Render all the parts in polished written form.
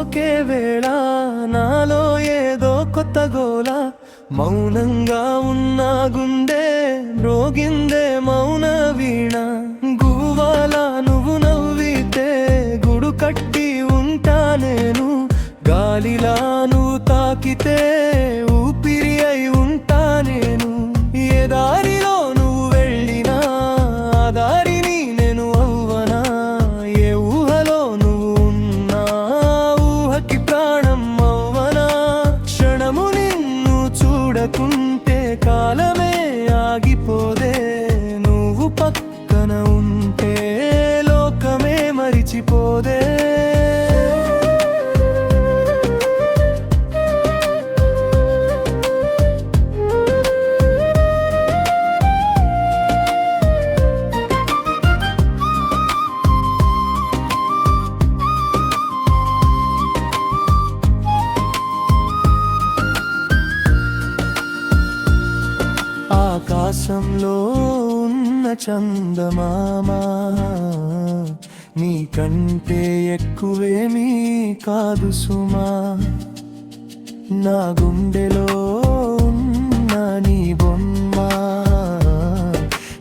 సోకే వేళ నాలో ఏదో కొత్త గోల మౌనంగా ఉన్న గుండె మ్రోగిందే మౌన వీణ గువ్వాలా నువ్వు నవ్వితే గుడు కట్టి ఉంటా నేను గాలిలా నువ్వు తాకితే ఊపిరి అయి ఉంటా నేను ఏ దారిలో నువ్వు వెళ్ళినా ఆ దారిని నేను అవ్వనా ఏ ఊహలో నువ్వు ఉన్నా ఊహకి ప్రాణం అవ్వనా క్షణము నిన్ను చూడకుంటే కాలమే ఆగిపోదే నువ్వు పక్కన ఉంటే లోకమే మరిచిపోదే ఆకాశంలో ఉన్న చందమామ నీకంటే ఎక్కువేమీ కాదు సుమా నా గుండెలో ఉన్న నీ బొమ్మ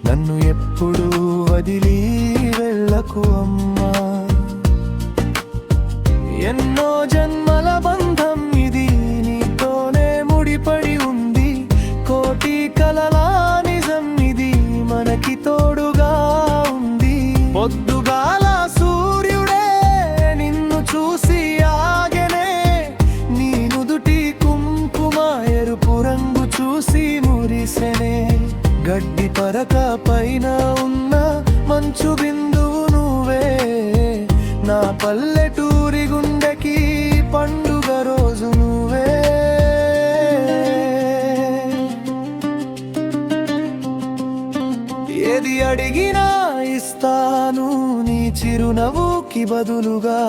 నన్ను ఎప్పుడు వదిలి వెళ్ళకు అమ్మా ఎన్నో జన్మల బంధం ఇది నీతోనే ముడిపడి ఉంది కోటి కలల నిజం ఇది మనకి తోడుగా ఉంది పొద్దుగాల సూర్యుడే నిన్ను చూసి ఆగెనే నీ నుదుటి కుంకుమ ఎరుపు రంగు చూసి మురిసెనే గడ్డి పరక పైన ఉన్న మంచు బిందువు నువ్వే నా పల్లెటూరి గుండెకి పండుగ రోజు నువ్వే ఏది అడిగినా ఇస్తాను నీ చిరునవ్వుకి బదులుగా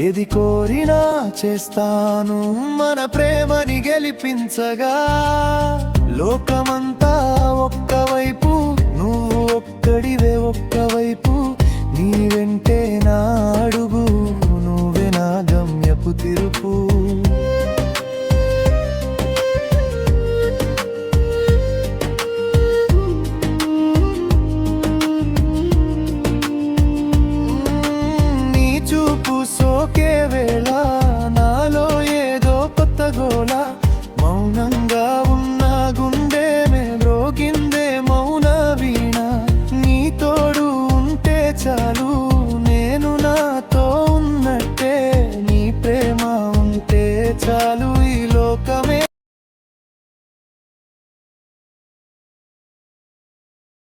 ఏది కోరినా చేస్తాను మన ప్రేమని గెలిపించగా లోకమంతా ఒక్కవైపు నువ్వు ఒక్కడివే ఒక్కవైపు నీ వెంటే నా అడుగు నువ్వే నా గమ్యపు తిరుపు నీ చూపు సోకే వేళ నాలో ఏదో కొత్త గోల మౌనంగా